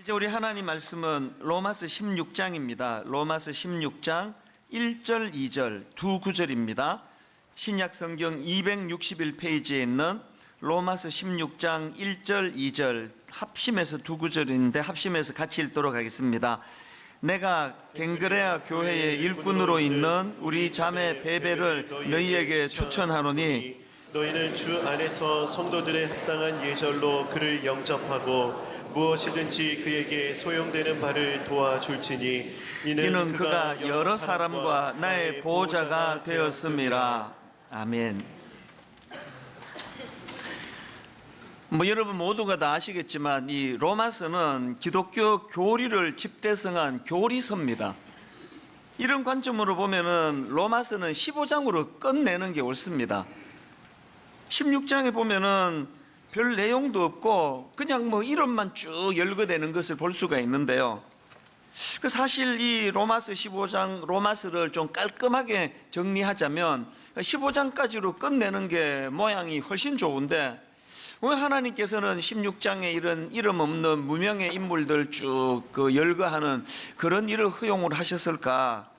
이제 우리 하나님 말씀은 로마서 16장입니다. 로마서 16장 1절, 2절 두 구절입니다. 신약 성경 261페이지에 있는 로마서 16장 1절, 2절 합심해서 두 구절인데 합심해서 같이 읽도록 하겠습니다. 내가 갱그레아 교회의 일꾼으로 있는 우리 자매 베베를 너희에게 추천하노니 너희는 주 안에서 성도들의 합당한 예절로 그를 영접하고 무엇이든지 그에게 소용되는 바를 도와줄지니 이는 그가 여러 사람과 나의 보호자가 되었음이라. 아멘. 여러분 모두가 다 아시겠지만 이 로마서는 기독교 교리를 집대성한 교리서입니다. 이런 관점으로 보면은 로마서는 15장으로 끝내는 게 옳습니다. 16장에 보면은 별 내용도 없고 그냥 이름만 쭉 열거되는 것을 볼 수가 있는데요. 사실 이 로마서 15장 로마서를 좀 깔끔하게 정리하자면 15장까지로 끝내는 게 모양이 훨씬 좋은데 왜 하나님께서는 16장에 이런 이름 없는 무명의 인물들 쭉 열거하는 그런 일을 허용을 하셨을까?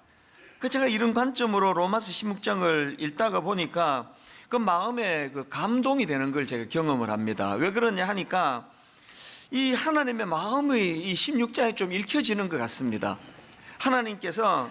제가 이런 관점으로 로마서 16장을 읽다가 보니까 그 마음에 감동이 되는 걸 제가 경험을 합니다. 왜 그러냐 하니까 이 하나님의 마음이 이 16장에 좀 읽혀지는 것 같습니다. 하나님께서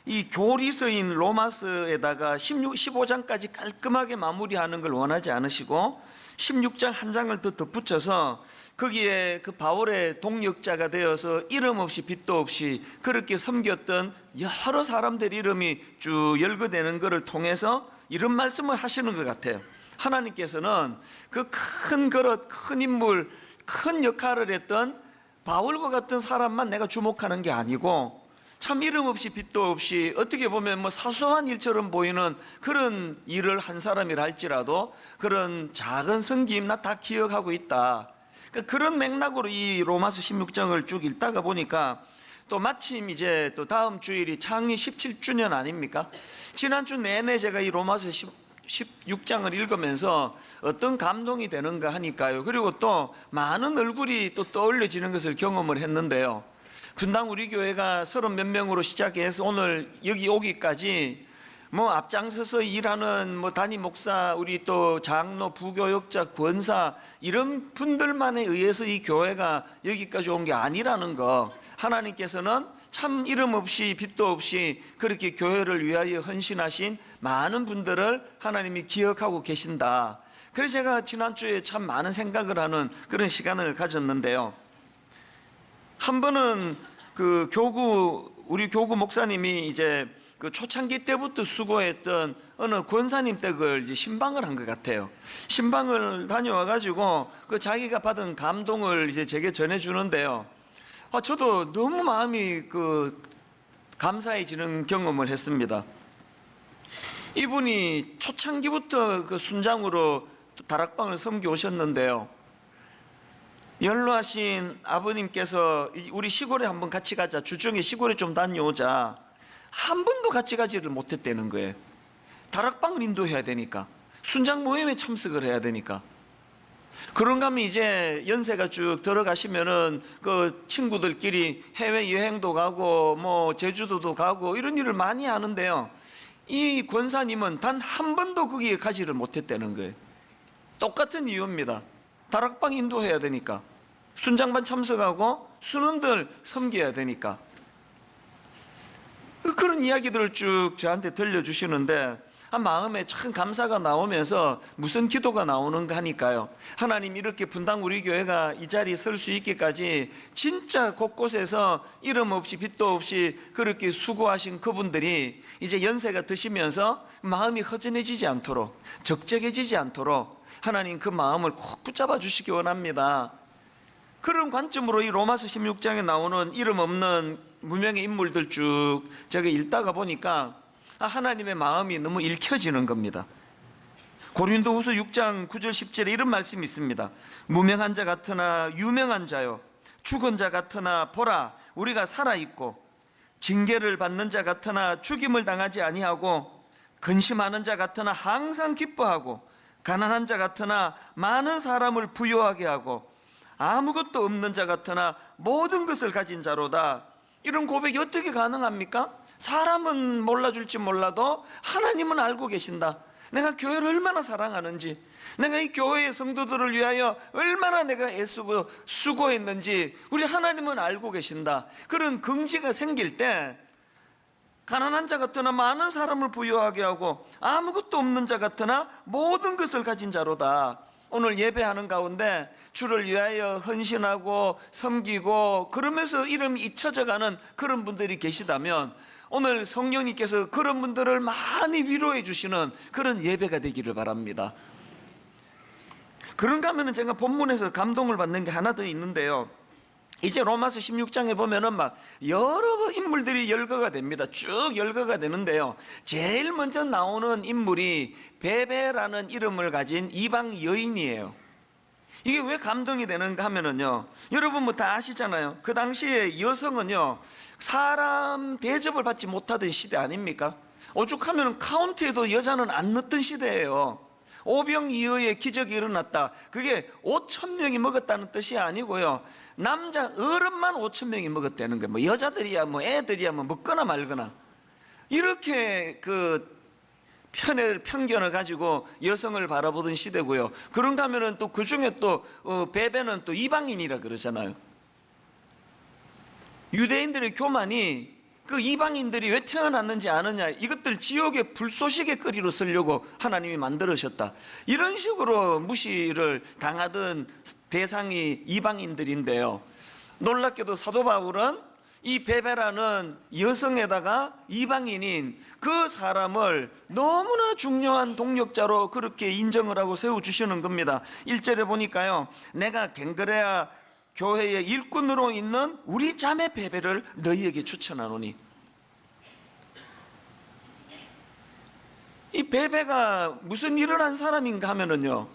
이 교리서인 로마서에다가 15장까지 깔끔하게 마무리하는 걸 원하지 않으시고 16장 한 장을 더 덧붙여서 거기에 그 바울의 동역자가 되어서 이름 없이 빛도 없이 그렇게 섬겼던 여러 사람들 이름이 쭉 열거되는 것을 통해서 이런 말씀을 하시는 것 같아요. 하나님께서는 그 큰 그릇, 큰 인물, 큰 역할을 했던 바울과 같은 사람만 내가 주목하는 게 아니고 참 이름 없이 빛도 없이 어떻게 보면 사소한 일처럼 보이는 그런 일을 한 사람이라 할지라도 그런 작은 섬김 나 다 기억하고 있다. 그런 맥락으로 이 로마서 16장을 쭉 읽다가 보니까 또 마침 이제 또 다음 주일이 창립 17주년 아닙니까? 지난주 내내 제가 이 로마서 16장을 읽으면서 어떤 감동이 되는가 하니까요. 그리고 또 많은 얼굴이 또 떠올려지는 것을 경험을 했는데요. 분당 우리 교회가 30몇 명으로 시작해서 오늘 여기 오기까지 앞장서서 일하는 담임 목사, 우리 또 장로, 부교역자, 권사 이런 분들만에 의해서 이 교회가 여기까지 온 게 아니라는 거, 하나님께서는 참 이름 없이 빛도 없이 그렇게 교회를 위하여 헌신하신 많은 분들을 하나님이 기억하고 계신다. 그래서 제가 지난주에 참 많은 생각을 하는 그런 시간을 가졌는데요. 한 번은 우리 교구 목사님이 이제 초창기 때부터 수고했던 어느 권사님 댁을 이제 신방을 한 것 같아요. 신방을 다녀와가지고 자기가 받은 감동을 이제 제게 전해주는데요. 저도 너무 마음이 감사해지는 경험을 했습니다. 이분이 초창기부터 순장으로 다락방을 섬겨 오셨는데요. 연로하신 아버님께서 우리 시골에 한번 같이 가자, 주중에 시골에 좀 다녀오자, 한 번도 같이 가지를 못했다는 거예요. 다락방을 인도해야 되니까, 순장 모임에 참석을 해야 되니까. 그런가 하면 이제 연세가 쭉 들어가시면은 친구들끼리 해외 여행도 가고 제주도도 가고 이런 일을 많이 하는데요. 이 권사님은 단 한 번도 거기에 가지를 못했다는 거예요. 똑같은 이유입니다. 다락방 인도해야 되니까, 순장반 참석하고 순원들 섬겨야 되니까. 그런 이야기들을 쭉 저한테 들려주시는데 마음에 참 감사가 나오면서 무슨 기도가 나오는가 하니까요. 하나님, 이렇게 분당 우리 교회가 이 자리에 설 수 있기까지 진짜 곳곳에서 이름 없이 빛도 없이 그렇게 수고하신 그분들이 이제 연세가 드시면서 마음이 허전해지지 않도록, 적적해지지 않도록 하나님 그 마음을 꼭 붙잡아 주시기 원합니다. 그런 관점으로 이 로마서 16장에 나오는 이름 없는 무명의 인물들 쭉 제가 읽다가 보니까 하나님의 마음이 너무 읽혀지는 겁니다. 고린도후서 6장 9절 10절에 이런 말씀이 있습니다. 무명한 자 같으나 유명한 자요, 죽은 자 같으나 보라 우리가 살아있고, 징계를 받는 자 같으나 죽임을 당하지 아니하고, 근심하는 자 같으나 항상 기뻐하고, 가난한 자 같으나 많은 사람을 부유하게 하고, 아무것도 없는 자 같으나 모든 것을 가진 자로다. 이런 고백이 어떻게 가능합니까? 사람은 몰라줄지 몰라도 하나님은 알고 계신다. 내가 교회를 얼마나 사랑하는지, 내가 이 교회의 성도들을 위하여 얼마나 내가 애쓰고 수고했는지 우리 하나님은 알고 계신다. 그런 긍지가 생길 때 가난한 자 같으나 많은 사람을 부유하게 하고 아무것도 없는 자 같으나 모든 것을 가진 자로다. 오늘 예배하는 가운데 주를 위하여 헌신하고 섬기고 그러면서 이름이 잊혀져가는 그런 분들이 계시다면 오늘 성령님께서 그런 분들을 많이 위로해 주시는 그런 예배가 되기를 바랍니다. 그런가 하면 제가 본문에서 감동을 받는 게 하나 더 있는데요. 이제 로마서 16장에 보면은 막 여러 인물들이 열거가 됩니다. 쭉 열거가 되는데요. 제일 먼저 나오는 인물이 베베라는 이름을 가진 이방 여인이에요. 이게 왜 감동이 되는가 하면은요, 여러분 뭐 다 아시잖아요. 그 당시에 여성은요, 사람 대접을 받지 못하던 시대 아닙니까? 오죽하면 카운트에도 여자는 안 넣던 시대예요. 오병이어의 기적이 일어났다. 그게 5,000명이 먹었다는 뜻이 아니고요. 남자 어른만 5,000명이 먹었다는 거예요. 뭐 여자들이야, 뭐 애들이야, 뭐 먹거나 말거나. 이렇게 그 편견을 가지고 여성을 바라보던 시대고요. 그런가 하면은 또 그 중에 또 베베는 또 이방인이라 그러잖아요. 유대인들의 교만이 그 이방인들이 왜 태어났는지 아느냐, 이것들 지옥의 불쏘시개 거리로 쓰려고 하나님이 만들으셨다. 이런 식으로 무시를 당하던 대상이 이방인들인데요. 놀랍게도 사도 바울은 이 베베라는 여성에다가 이방인인 그 사람을 너무나 중요한 동력자로 그렇게 인정을 하고 세워주시는 겁니다. 1절에 보니까요, 내가 갱그레아 교회의 일꾼으로 있는 우리 자매 베베를 너희에게 추천하노니. 이 베베가 무슨 일을 한 사람인가 하면은요,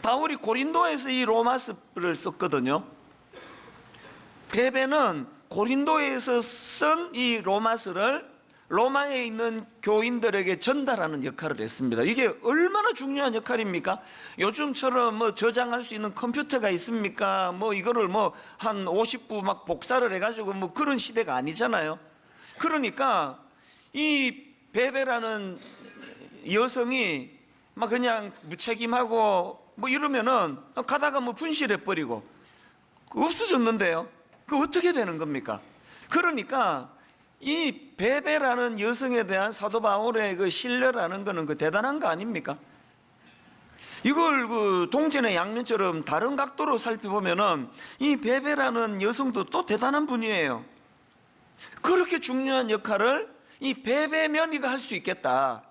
바울이 고린도에서 이 로마서를 썼거든요. 베베는 고린도에서 쓴 이 로마서를 로마에 있는 교인들에게 전달하는 역할을 했습니다. 이게 얼마나 중요한 역할입니까? 요즘처럼 뭐 저장할 수 있는 컴퓨터가 있습니까? 뭐 이거를 뭐 한 50부 막 복사를 해가지고 뭐 그런 시대가 아니잖아요. 그러니까 이 베베라는 여성이 막 그냥 무책임하고 뭐 이러면은 가다가 뭐 분실해버리고 없어졌는데요. 그 어떻게 되는 겁니까? 그러니까 이 베베라는 여성에 대한 사도 바울의 그 신뢰라는 거는 그 대단한 거 아닙니까? 이걸 그 동전의 양면처럼 다른 각도로 살펴보면은 이 베베라는 여성도 또 대단한 분이에요. 그렇게 중요한 역할을 이 베베면 이거 할 수 있겠다.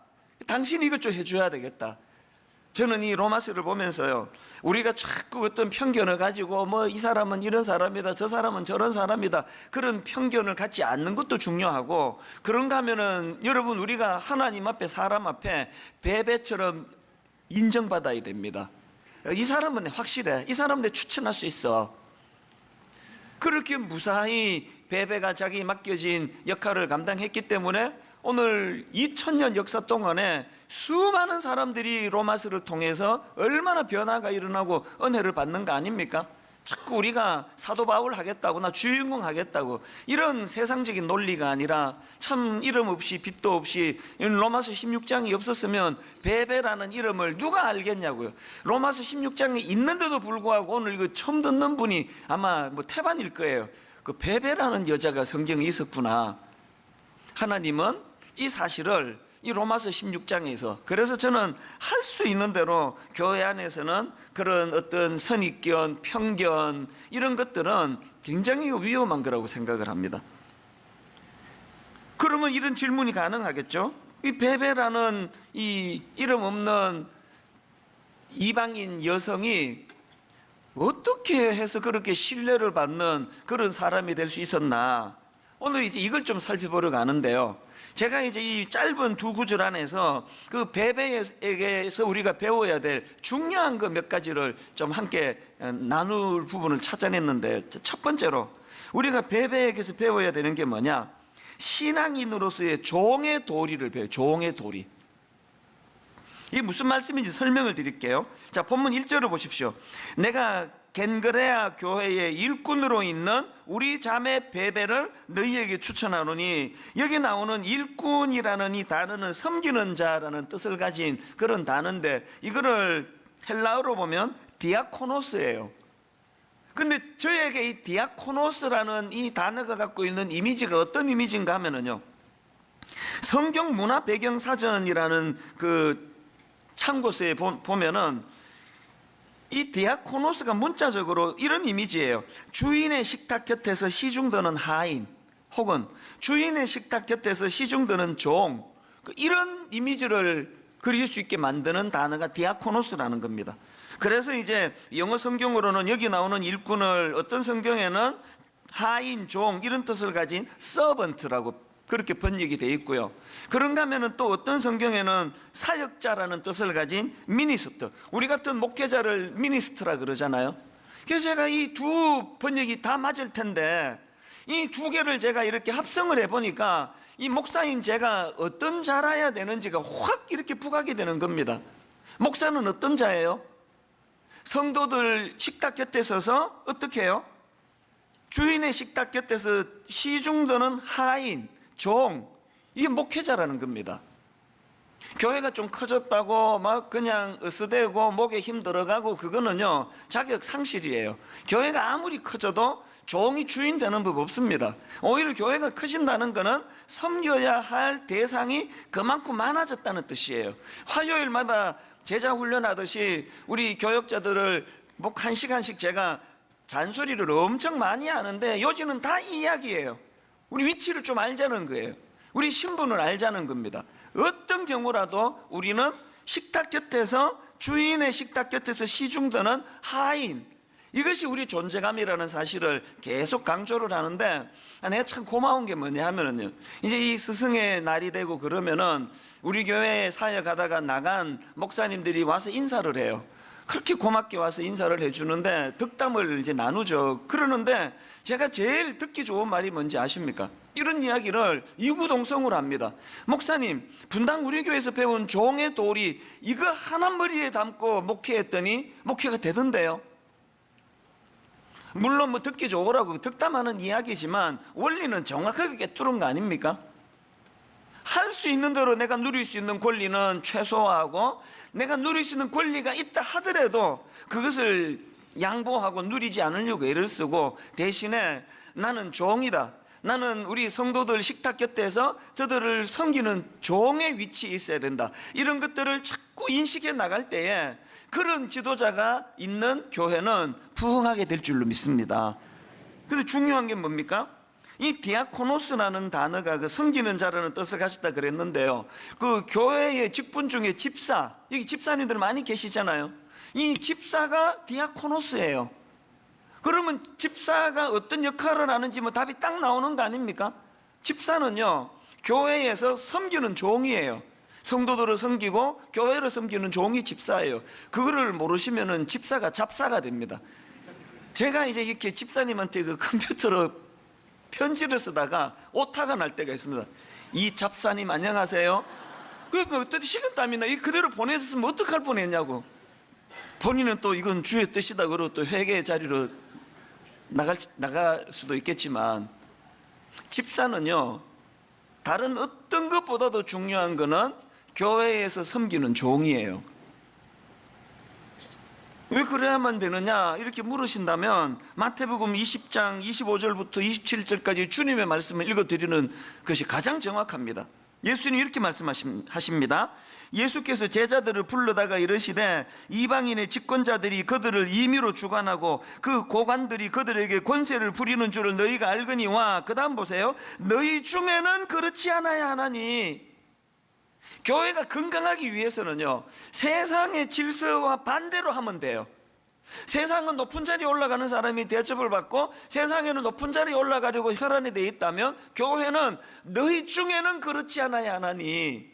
당신이 이걸 좀 해줘야 되겠다. 저는 이 로마서를 보면서요, 우리가 자꾸 어떤 편견을 가지고 뭐 이 사람은 이런 사람이다, 저 사람은 저런 사람이다, 그런 편견을 갖지 않는 것도 중요하고, 그런가 하면은 여러분 우리가 하나님 앞에 사람 앞에 베베처럼 인정받아야 됩니다. 이 사람은 확실해, 이 사람은 내 추천할 수 있어. 그렇게 무사히 베베가 자기 맡겨진 역할을 감당했기 때문에 오늘 2000년 역사 동안에 수많은 사람들이 로마서를 통해서 얼마나 변화가 일어나고 은혜를 받는 거 아닙니까? 자꾸 우리가 사도 바울 하겠다고, 나 주인공 하겠다고, 이런 세상적인 논리가 아니라 참 이름 없이 빛도 없이, 로마서 16장이 없었으면 베베라는 이름을 누가 알겠냐고요. 로마서 16장이 있는데도 불구하고 오늘 이거 처음 듣는 분이 아마 뭐 태반일 거예요. 그 베베라는 여자가 성경에 있었구나. 하나님은 이 사실을 이 로마서 16장에서, 그래서 저는 할 수 있는 대로 교회 안에서는 그런 어떤 선입견, 편견 이런 것들은 굉장히 위험한 거라고 생각을 합니다. 그러면 이런 질문이 가능하겠죠? 이 베베라는 이 이름 없는 이방인 여성이 어떻게 해서 그렇게 신뢰를 받는 그런 사람이 될 수 있었나? 오늘 이제 이걸 좀 살펴보려고 하는데요. 제가 이제 이 짧은 두 구절 안에서 그 베베에게서 우리가 배워야 될 중요한 그 몇 가지를 좀 함께 나눌 부분을 찾아냈는데, 첫 번째로 우리가 베베에게서 배워야 되는 게 뭐냐? 신앙인으로서의 종의 도리를 배워요. 종의 도리. 이게 무슨 말씀인지 설명을 드릴게요. 자, 본문 1절을 보십시오. 내가 겐그레아 교회의 일꾼으로 있는 우리 자매 베베를 너희에게 추천하노니, 여기 나오는 일꾼이라는 이 단어는 섬기는 자라는 뜻을 가진 그런 단어인데, 이거를 헬라어로 보면 디아코노스예요. 근데 저에게 이 디아코노스라는 이 단어가 갖고 있는 이미지가 어떤 이미지인가 하면은요, 성경 문화 배경 사전이라는 그 참고서에 보면은 이 디아코노스가 문자적으로 이런 이미지예요. 주인의 식탁 곁에서 시중드는 하인, 혹은 주인의 식탁 곁에서 시중드는 종, 이런 이미지를 그릴 수 있게 만드는 단어가 디아코노스라는 겁니다. 그래서 이제 영어 성경으로는 여기 나오는 일꾼을 어떤 성경에는 하인, 종 이런 뜻을 가진 servant라고 그렇게 번역이 되어 있고요. 그런가 하면은 또 어떤 성경에는 사역자라는 뜻을 가진 미니스터, 우리 같은 목회자를 미니스트라 그러잖아요. 그래서 제가 이 두 번역이 다 맞을 텐데 이 두 개를 제가 이렇게 합성을 해보니까 이 목사인 제가 어떤 자라야 되는지가 확 이렇게 부각이 되는 겁니다. 목사는 어떤 자예요? 성도들 식탁 곁에 서서 어떻게 해요? 주인의 식탁 곁에서 시중드는 하인, 종, 이게 목회자라는 겁니다. 교회가 좀 커졌다고 막 그냥 으스대고 목에 힘 들어가고 그거는요 자격 상실이에요. 교회가 아무리 커져도 종이 주인 되는 법 없습니다. 오히려 교회가 커진다는 것은 섬겨야 할 대상이 그만큼 많아졌다는 뜻이에요. 화요일마다 제자 훈련하듯이 우리 교역자들을 목 1시간씩 제가 잔소리를 엄청 많이 하는데 요즘은 다 이 이야기예요. 우리 위치를 좀 알자는 거예요. 우리 신분을 알자는 겁니다. 어떤 경우라도 우리는 식탁 곁에서, 주인의 식탁 곁에서 시중드는 하인, 이것이 우리 존재감이라는 사실을 계속 강조를 하는데, 내가 참 고마운 게 뭐냐 하면은요, 이제 이 스승의 날이 되고 그러면은 우리 교회에 사역하다가 나간 목사님들이 와서 인사를 해요. 그렇게 고맙게 와서 인사를 해주는데 덕담을 이제 나누죠. 그러는데 제가 제일 듣기 좋은 말이 뭔지 아십니까? 이런 이야기를 이구동성으로 합니다. 목사님, 분당 우리 교회에서 배운 종의 도리 이거 하나 머리에 담고 목회했더니 목회가 되던데요. 물론 뭐 듣기 좋으라고 덕담하는 이야기지만 원리는 정확하게 꿰뚫은 거 아닙니까? 할 수 있는 대로 내가 누릴 수 있는 권리는 최소화하고, 내가 누릴 수 있는 권리가 있다 하더라도 그것을 양보하고 누리지 않으려고 애를 쓰고, 대신에 나는 종이다, 나는 우리 성도들 식탁 곁에서 저들을 섬기는 종의 위치에 있어야 된다, 이런 것들을 자꾸 인식해 나갈 때에 그런 지도자가 있는 교회는 부흥하게 될 줄로 믿습니다. 근데 중요한 게 뭡니까? 이 디아코노스라는 단어가 그 섬기는 자라는 뜻을 가졌다 그랬는데요, 그 교회의 직분 중에 집사, 여기 집사님들 많이 계시잖아요. 이 집사가 디아코노스예요. 그러면 집사가 어떤 역할을 하는지 뭐 답이 딱 나오는 거 아닙니까? 집사는요 교회에서 섬기는 종이에요. 성도들을 섬기고 교회를 섬기는 종이 집사예요. 그거를 모르시면은 집사가 잡사가 됩니다. 제가 이제 이렇게 집사님한테 그 컴퓨터로 편지를 쓰다가 오타가 날 때가 있습니다. 이 잡사님 안녕하세요. 그 어떻게 식은땀이 나? 이 그대로 보내줬으면 어떡할 뻔했냐고. 본인은 또 이건 주의 뜻이다 그러고 또 회개의 자리로 나갈 수도 있겠지만, 집사는요 다른 어떤 것보다도 중요한 거는 교회에서 섬기는 종이에요. 왜 그래야만 되느냐 이렇게 물으신다면 마태복음 20장 25절부터 27절까지 주님의 말씀을 읽어드리는 것이 가장 정확합니다. 예수님 이렇게 말씀하십니다. 예수께서 제자들을 불러다가 이르시되 이방인의 집권자들이 그들을 임의로 주관하고 그 고관들이 그들에게 권세를 부리는 줄을 너희가 알거니와, 그 다음 보세요. 너희 중에는 그렇지 않아야 하나니. 교회가 건강하기 위해서는요 세상의 질서와 반대로 하면 돼요. 세상은 높은 자리에 올라가는 사람이 대접을 받고 세상에는 높은 자리에 올라가려고 혈안이 되어 있다면, 교회는 너희 중에는 그렇지 않아야 하나니.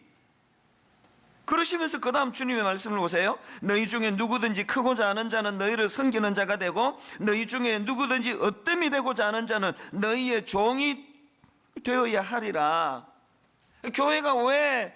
그러시면서 그 다음 주님의 말씀을 보세요. 너희 중에 누구든지 크고자 하는 자는 너희를 섬기는 자가 되고, 너희 중에 누구든지 어뜸이 되고자 하는 자는 너희의 종이 되어야 하리라. 교회가 왜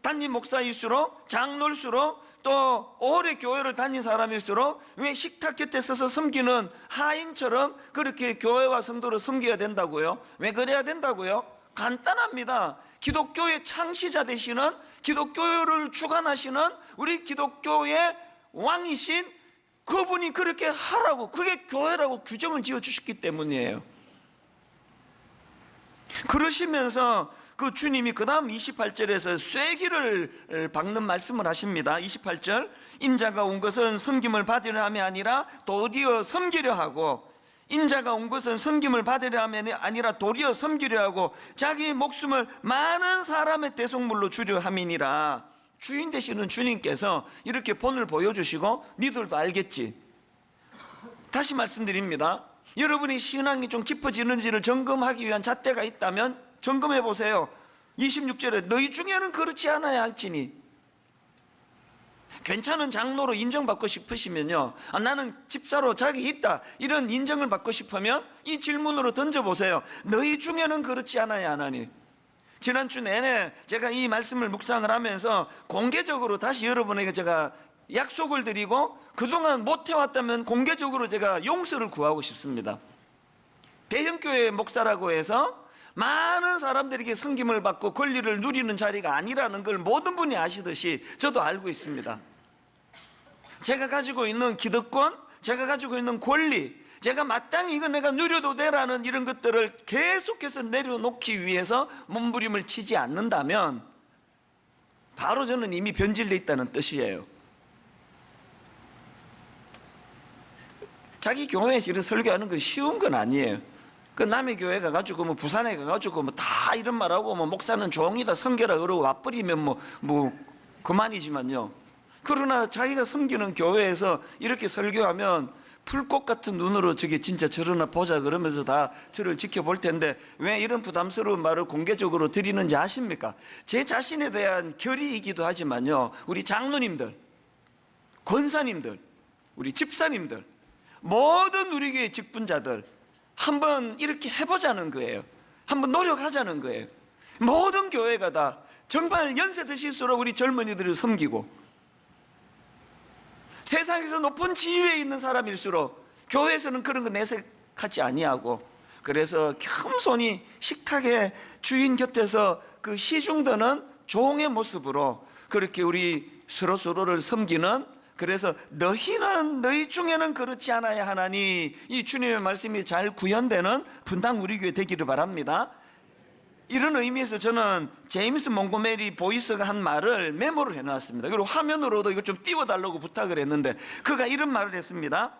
담임 목사일수록, 장로일수록, 또 오래 교회를 다닌 사람일수록 왜 식탁 곁에 서서 섬기는 하인처럼 그렇게 교회와 성도를 섬겨야 된다고요? 왜 그래야 된다고요? 간단합니다. 기독교의 창시자 되시는, 기독교를 주관하시는 우리 기독교의 왕이신 그분이 그렇게 하라고, 그게 교회라고 규정을 지어 주셨기 때문이에요. 그러시면서 그 주님이 그 다음 28절에서 쐐기를 박는 말씀을 하십니다. 28절, 인자가 온 것은 섬김을 받으려 함이 아니라 도리어 섬기려 하고, 인자가 온 것은 섬김을 받으려 함이 아니라 도리어 섬기려 하고 자기 목숨을 많은 사람의 대속물로 주려 함이니라. 주인 되시는 주님께서 이렇게 본을 보여주시고 니들도 알겠지. 다시 말씀드립니다. 여러분이 신앙이 좀 깊어지는지를 점검하기 위한 잣대가 있다면 점검해 보세요. 26절에 너희 중에는 그렇지 않아야 할지니. 괜찮은 장로로 인정받고 싶으시면요, 나는 집사로 자기 있다, 이런 인정을 받고 싶으면 이 질문으로 던져보세요. 너희 중에는 그렇지 않아야 하나니. 지난주 내내 제가 이 말씀을 묵상을 하면서 공개적으로 다시 여러분에게 제가 약속을 드리고 그동안 못해왔다면 공개적으로 제가 용서를 구하고 싶습니다. 대형교회 목사라고 해서 많은 사람들에게 섬김을 받고 권리를 누리는 자리가 아니라는 걸 모든 분이 아시듯이 저도 알고 있습니다. 제가 가지고 있는 기득권, 제가 가지고 있는 권리, 제가 마땅히 이거 내가 누려도 되라는 이런 것들을 계속해서 내려놓기 위해서 몸부림을 치지 않는다면 바로 저는 이미 변질되어 있다는 뜻이에요. 자기 교회에서 이런 설교하는 건 쉬운 건 아니에요. 그 남의 교회 가가지고 뭐 부산에 가가지고 뭐 다 이런 말하고 뭐 목사는 종이다 섬겨라 그러고 와버리면 뭐 그만이지만요. 그러나 자기가 섬기는 교회에서 이렇게 설교하면 풀꽃 같은 눈으로 저게 진짜 저러나 보자 그러면서 다 저를 지켜볼 텐데 왜 이런 부담스러운 말을 공개적으로 드리는지 아십니까? 제 자신에 대한 결의이기도 하지만요, 우리 장로님들, 권사님들, 우리 집사님들, 모든 우리 교회 직분자들 한번 이렇게 해보자는 거예요. 한번 노력하자는 거예요. 모든 교회가 다 정말 연세 드실수록 우리 젊은이들을 섬기고, 세상에서 높은 지위에 있는 사람일수록 교회에서는 그런 거 내색하지 아니하고, 그래서 겸손히 식탁의 주인 곁에서 그 시중드는 종의 모습으로 그렇게 우리 서로를 섬기는, 그래서 너희는 너희 중에는 그렇지 않아야 하나니, 이 주님의 말씀이 잘 구현되는 분당 우리 교회 되기를 바랍니다. 이런 의미에서 저는 제임스 몽고메리 보이스가 한 말을 메모를 해놨습니다. 그리고 화면으로도 이거 좀 띄워달라고 부탁을 했는데 그가 이런 말을 했습니다.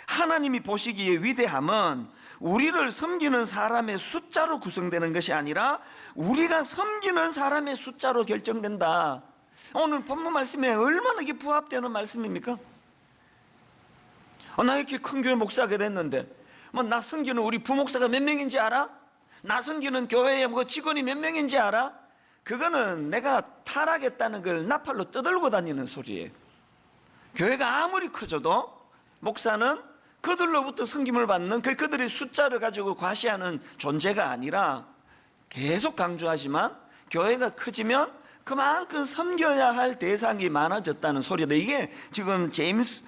하나님이 보시기에 위대함은 우리를 섬기는 사람의 숫자로 구성되는 것이 아니라 우리가 섬기는 사람의 숫자로 결정된다. 오늘 본문 말씀에 얼마나 이게 부합되는 말씀입니까? 나 이렇게 큰 교회 목사가 됐는데 뭐 나 섬기는 우리 부목사가 몇 명인지 알아? 나 섬기는 교회에 뭐 직원이 몇 명인지 알아? 그거는 내가 타락했다는 걸 나팔로 떠들고 다니는 소리예요. 교회가 아무리 커져도 목사는 그들로부터 섬김을 받는 그들의 숫자를 가지고 과시하는 존재가 아니라, 계속 강조하지만 교회가 커지면 그만큼 섬겨야 할 대상이 많아졌다는 소리다. 이게 지금 제임스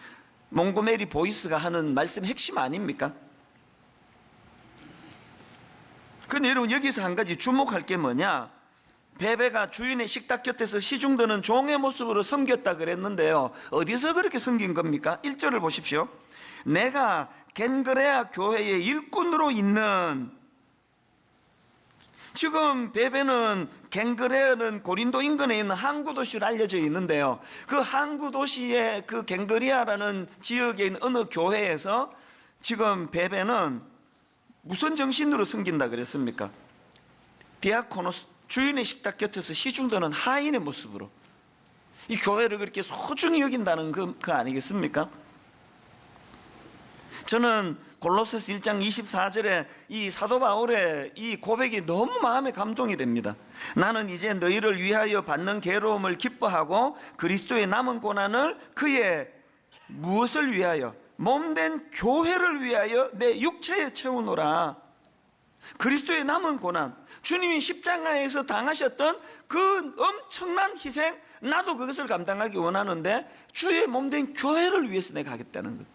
몽고메리 보이스가 하는 말씀 핵심 아닙니까? 근데 여러분 여기서 한 가지 주목할 게 뭐냐, 베베가 주인의 식탁 곁에서 시중드는 종의 모습으로 섬겼다 그랬는데요, 어디서 그렇게 섬긴 겁니까? 1절을 보십시오. 내가 겐그레아 교회의 일꾼으로 있는, 지금 베베는, 겐그레아는 고린도 인근에 있는 항구 도시로 알려져 있는데요, 그 항구 도시의 그 겐그리아라는 지역에 있는 어느 교회에서 지금 베베는 무슨 정신으로 섬긴다 그랬습니까? 디아코노스, 주인의 식탁 곁에서 시중드는 하인의 모습으로 이 교회를 그렇게 소중히 여긴다는 그 아니겠습니까? 저는 골로새서 1장 24절에 이 사도 바울의 이 고백이 너무 마음에 감동이 됩니다. 나는 이제 너희를 위하여 받는 괴로움을 기뻐하고 그리스도의 남은 고난을 그의 무엇을 위하여? 몸된 교회를 위하여 내 육체에 채우노라. 그리스도의 남은 고난, 주님이 십자가에서 당하셨던 그 엄청난 희생, 나도 그것을 감당하기 원하는데 주의 몸된 교회를 위해서 내가 하겠다는 것.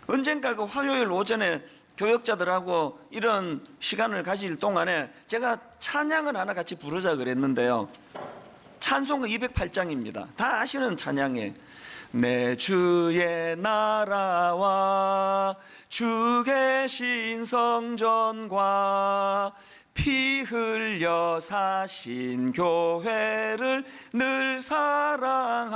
언젠가 그 화요일 오전에 교역자들하고 이런 시간을 가질 동안에 제가 찬양을 하나 같이 부르자 그랬는데요. 찬송가 208장입니다. 다 아시는 찬양이에요. 내 주의 나라와 주 계신 성전과 피 흘려 사신 교회를 늘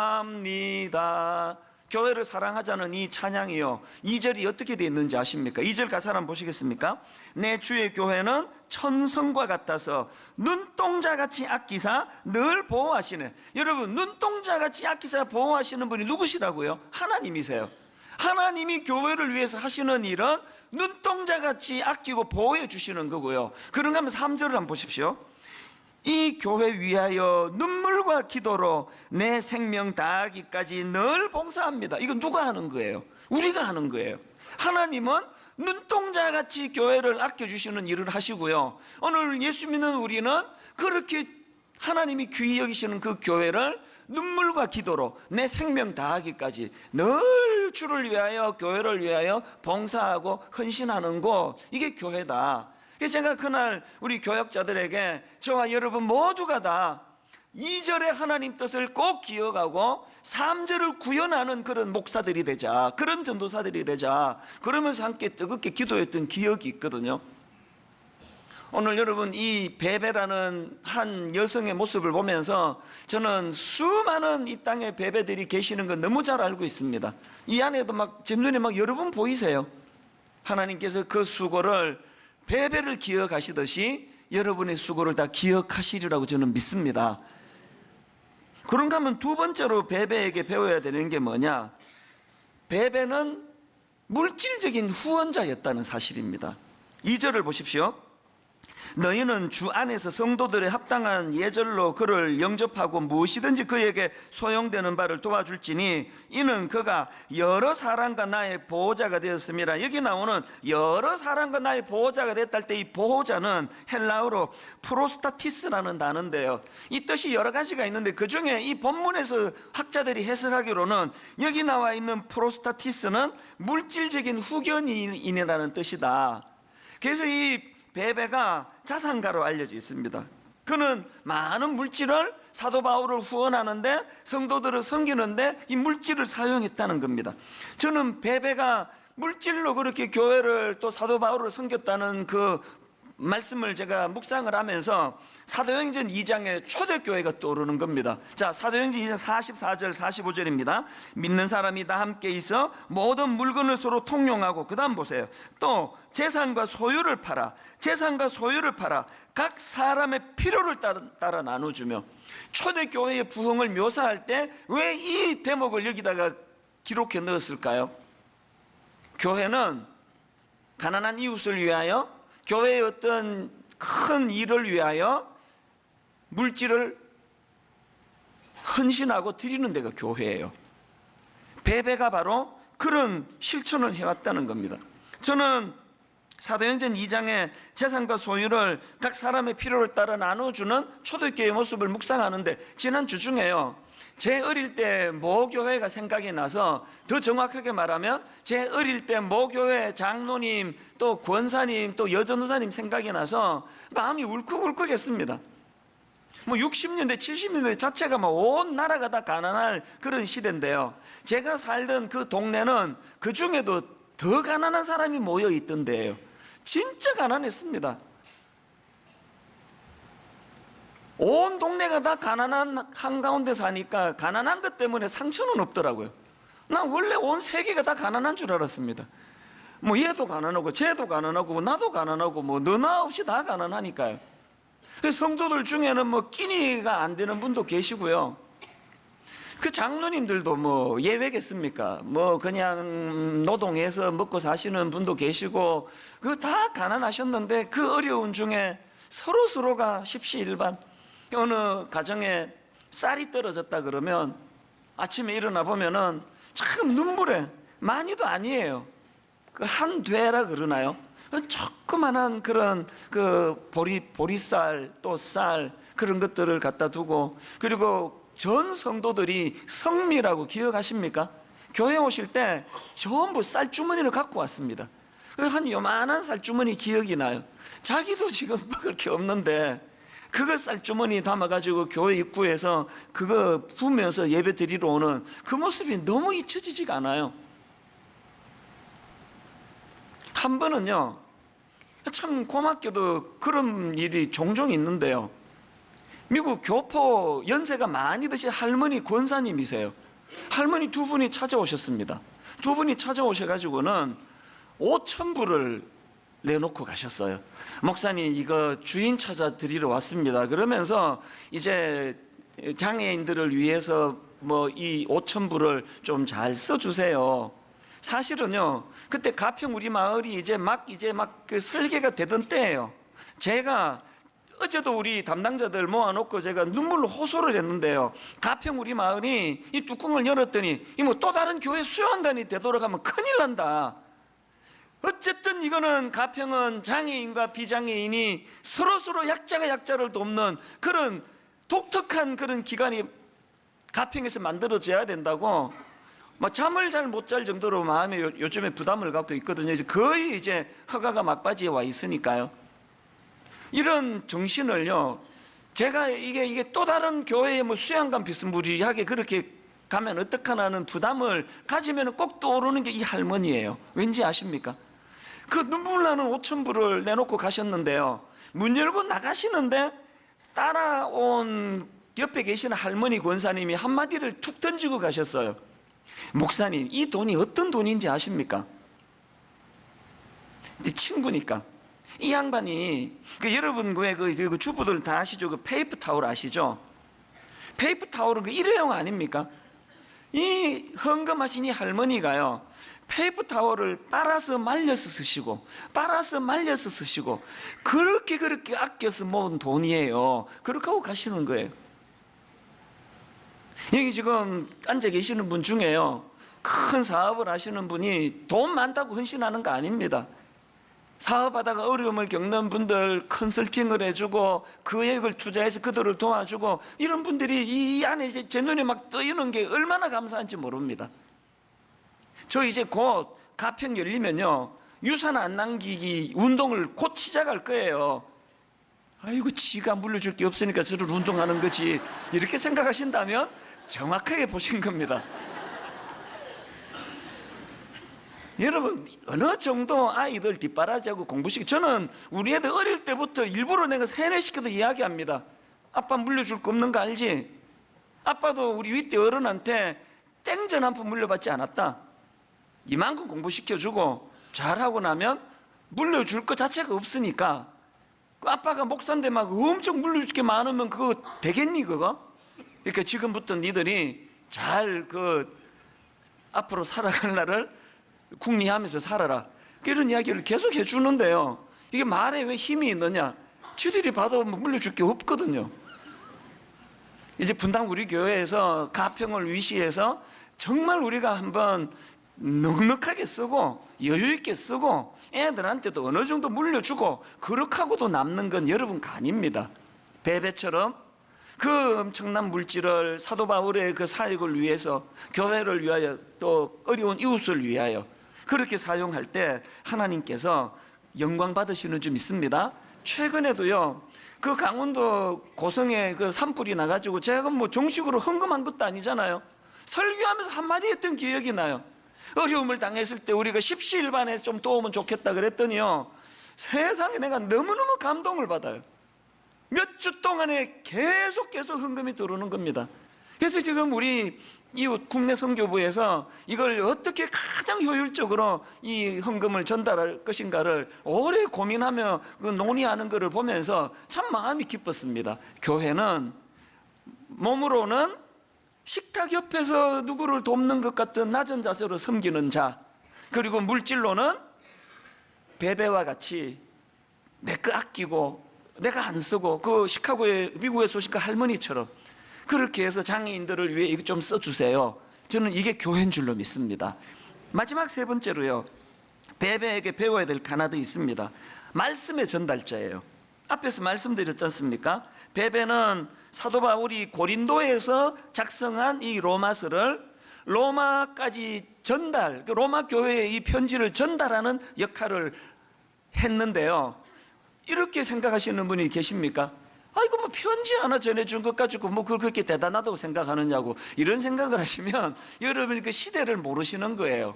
사랑합니다. 교회를 사랑하자는 이 찬양이요, 2절이 어떻게 되어 있는지 아십니까? 2절 가사 한번 보시겠습니까? 내 주의 교회는 천성과 같아서 눈동자같이 아끼사 늘 보호하시네. 여러분, 눈동자같이 아끼사 보호하시는 분이 누구시라고요? 하나님이세요. 하나님이 교회를 위해서 하시는 일은 눈동자같이 아끼고 보호해 주시는 거고요. 그런가 하면 3절을 한번 보십시오. 이 교회 위하여 눈물과 기도로 내 생명 다하기까지 늘 봉사합니다. 이거 누가 하는 거예요? 우리가 하는 거예요. 하나님은 눈동자같이 교회를 아껴주시는 일을 하시고요, 오늘 예수 믿는 우리는 그렇게 하나님이 귀히 여기시는 그 교회를 눈물과 기도로 내 생명 다하기까지 늘 주를 위하여, 교회를 위하여 봉사하고 헌신하는 곳, 이게 교회다. 그래서 제가 그날 우리 교역자들에게 저와 여러분 모두가 다 2절의 하나님 뜻을 꼭 기억하고 3절을 구현하는 그런 목사들이 되자, 그런 전도사들이 되자, 그러면서 함께 뜨겁게 기도했던 기억이 있거든요. 오늘 여러분, 이 베베라는 한 여성의 모습을 보면서 저는 수많은 이 땅에 베베들이 계시는 건 너무 잘 알고 있습니다. 이 안에도 막 제 눈에 막 여러 분 보이세요. 하나님께서 그 수고를, 베베를 기억하시듯이 여러분의 수고를 다 기억하시리라고 저는 믿습니다. 그런가 하면 두 번째로 베베에게 배워야 되는 게 뭐냐? 베베는 물질적인 후원자였다는 사실입니다. 2절을 보십시오. 너희는 주 안에서 성도들의 합당한 예절로 그를 영접하고 무엇이든지 그에게 소용되는 바를 도와줄지니 이는 그가 여러 사람과 나의 보호자가 되었습니다. 여기 나오는 여러 사람과 나의 보호자가 됐다 할 때 이 보호자는 헬라어로 프로스타티스라는 단어인데요, 이 뜻이 여러 가지가 있는데 그 중에 이 본문에서 학자들이 해석하기로는 여기 나와 있는 프로스타티스는 물질적인 후견인이라는 뜻이다. 그래서 이 베베가 자산가로 알려져 있습니다. 그는 많은 물질을, 사도 바울을 후원하는데, 성도들을 섬기는데 이 물질을 사용했다는 겁니다. 저는 베베가 물질로 그렇게 교회를, 또 사도 바울을 섬겼다는 그 말씀을 제가 묵상을 하면서 사도행전 2장에 초대교회가 떠오르는 겁니다. 자, 사도행전 2장 44절 45절입니다. 믿는 사람이 다 함께 있어 모든 물건을 서로 통용하고, 그 다음 보세요. 또 재산과 소유를 팔아, 재산과 소유를 팔아 각 사람의 필요를 따라 나눠주며. 초대교회의 부흥을 묘사할 때 왜 이 대목을 여기다가 기록해 넣었을까요? 교회는 가난한 이웃을 위하여, 교회의 어떤 큰 일을 위하여 물질을 헌신하고 드리는 데가 교회예요. 베베가 바로 그런 실천을 해왔다는 겁니다. 저는 사도행전 2장에 재산과 소유를 각 사람의 필요를 따라 나눠주는 초대교회의 모습을 묵상하는데, 지난 주 중에요, 제 어릴 때 모교회가 생각이 나서, 더 정확하게 말하면 제 어릴 때 모교회 장로님, 또 권사님, 또 여전도사님 생각이 나서 마음이 울컥울컥했습니다. 뭐 60년대 70년대 자체가 뭐 온 나라가 다 가난할 그런 시대인데요, 제가 살던 그 동네는 그 중에도 더 가난한 사람이 모여 있던데요. 진짜 가난했습니다. 온 동네가 다 가난한 한가운데 사니까 가난한 것 때문에 상처는 없더라고요. 난 원래 온 세계가 다 가난한 줄 알았습니다. 뭐 얘도 가난하고 쟤도 가난하고 나도 가난하고 뭐 너나 없이 다 가난하니까요. 성도들 중에는 뭐 끼니가 안 되는 분도 계시고요, 그 장로님들도 뭐 예외겠습니까? 뭐 그냥 노동해서 먹고 사시는 분도 계시고, 그 다 가난하셨는데 그 어려운 중에 서로가 십시일반, 어느 가정에 쌀이 떨어졌다 그러면 아침에 일어나 보면은 참 눈물에, 많이도 아니에요, 그 한되라 그러나요? 조그만한 그런 그 보리쌀 또 쌀 그런 것들을 갖다 두고, 그리고 전 성도들이 성미라고 기억하십니까? 교회 오실 때 전부 쌀주머니를 갖고 왔습니다. 한 요만한 쌀주머니 기억이 나요. 자기도 지금 그렇게 없는데 그거 쌀주머니 담아가지고 교회 입구에서 그거 부으면서 예배 드리러 오는 그 모습이 너무 잊혀지지가 않아요. 한 번은요, 참 고맙게도 그런 일이 종종 있는데요, 미국 교포 연세가 많이 드신 할머니 권사님이세요. 할머니 두 분이 찾아오셨습니다. 두 분이 찾아오셔가지고는 5,000불을 내놓고 가셨어요. 목사님, 이거 주인 찾아 드리러 왔습니다. 그러면서 이제 장애인들을 위해서 뭐 이 5,000불을 좀 잘 써주세요. 사실은요, 그때 가평 우리 마을이 이제 막 그 설계가 되던 때예요. 제가 어제도 우리 담당자들 모아놓고 제가 눈물로 호소를 했는데요, 가평 우리 마을이 이 뚜껑을 열었더니 이 뭐 또 다른 교회 수양관이 되도록 하면 큰일 난다. 어쨌든 이거는 가평은 장애인과 비장애인이 서로 약자가 약자를 돕는 그런 독특한 그런 기관이 가평에서 만들어져야 된다고 막 잠을 잘 못 잘 정도로 마음에 요즘에 부담을 갖고 있거든요. 이제 거의 이제 허가가 막바지에 와 있으니까요. 이런 정신을요, 제가 이게 또 다른 교회의 뭐 수양관 비스무리하게 그렇게 가면 어떡하나는 부담을 가지면 꼭 떠오르는 게 이 할머니예요. 왠지 아십니까? 그 눈물 나는 5,000불을 내놓고 가셨는데요, 문 열고 나가시는데 따라온 옆에 계시는 할머니 권사님이 한마디를 툭 던지고 가셨어요. 목사님, 이 돈이 어떤 돈인지 아십니까? 네 친구니까. 이 양반이 여러분 그 주부들 다 아시죠? 그 페이퍼 타월 아시죠? 페이퍼 타월은 그 일회용 아닙니까? 이 헌금하신 이 할머니가요, 페이퍼 타월을 빨아서 말려서 쓰시고 빨아서 말려서 쓰시고 그렇게 아껴서 모은 돈이에요. 그렇게 하고 가시는 거예요. 여기 지금 앉아 계시는 분 중에요, 큰 사업을 하시는 분이 돈 많다고 헌신하는 거 아닙니다. 사업하다가 어려움을 겪는 분들 컨설팅을 해주고 금액을 투자해서 그들을 도와주고, 이런 분들이 이 안에 이제 제 눈에 막 떠있는 게 얼마나 감사한지 모릅니다. 저 이제 곧 가평 열리면요, 유산 안 남기기 운동을 곧 시작할 거예요. 아이고, 지가 물려줄 게 없으니까 저를 운동하는 거지, 이렇게 생각하신다면 정확하게 보신 겁니다. 여러분, 어느 정도 아이들 뒷바라지하고 공부시키, 저는 우리 애들 어릴 때부터 일부러 내가 세뇌시켜서 이야기합니다. 아빠 물려줄 거 없는 거 알지? 아빠도 우리 윗대 어른한테 땡전 한 푼 물려받지 않았다. 이만큼 공부시켜주고 잘하고 나면 물려줄 것 자체가 없으니까, 아빠가 목사인데 막 엄청 물려줄 게 많으면 그거 되겠니 그거? 그러니까 지금부터 니들이 잘 앞으로 살아갈 날을 궁리하면서 살아라, 이런 이야기를 계속 해주는데요, 이게 말에 왜 힘이 있느냐? 지들이 봐도 물려줄 게 없거든요. 이제 분당 우리 교회에서 가평을 위시해서 정말 우리가 한번 넉넉하게 쓰고 여유 있게 쓰고 애들한테도 어느 정도 물려주고, 그렇게 하고도 남는 건 여러분 아닙니다. 베베처럼 그 엄청난 물질을 사도 바울의 그 사역을 위해서, 교회를 위하여, 또 어려운 이웃을 위하여 그렇게 사용할 때 하나님께서 영광 받으시는 줄 믿습니다. 최근에도요, 그 강원도 고성에 그 산불이 나가지고 제가 뭐 정식으로 헌금한 것도 아니잖아요. 설교하면서 한마디 했던 기억이 나요. 어려움을 당했을 때 우리가 십시일반에 좀 도우면 좋겠다 그랬더니요, 세상에 내가 너무너무 감동을 받아요. 몇 주 동안에 계속 헌금이 들어오는 겁니다. 그래서 지금 우리 이웃 국내 선교부에서 이걸 어떻게 가장 효율적으로 이 헌금을 전달할 것인가를 오래 고민하며 그 논의하는 것을 보면서 참 마음이 기뻤습니다. 교회는 몸으로는 식탁 옆에서 누구를 돕는 것 같은 낮은 자세로 섬기는 자, 그리고 물질로는 베베와 같이 내 거 아끼고 내가 안 쓰고, 그 시카고에 미국에 오신 그 할머니처럼 그렇게 해서 장애인들을 위해 이거 좀 써주세요. 저는 이게 교회인 줄로 믿습니다. 마지막 세 번째로요, 베베에게 배워야 될 하나 더 있습니다. 말씀의 전달자예요. 앞에서 말씀드렸지 않습니까? 베베는 사도 바울이 고린도에서 작성한 이 로마서를 로마까지 전달, 로마 교회에 이 편지를 전달하는 역할을 했는데요. 이렇게 생각하시는 분이 계십니까? 이거 뭐 편지 하나 전해준 것 가지고 뭐 그렇게 대단하다고 생각하느냐고 이런 생각을 하시면 여러분이 그 시대를 모르시는 거예요.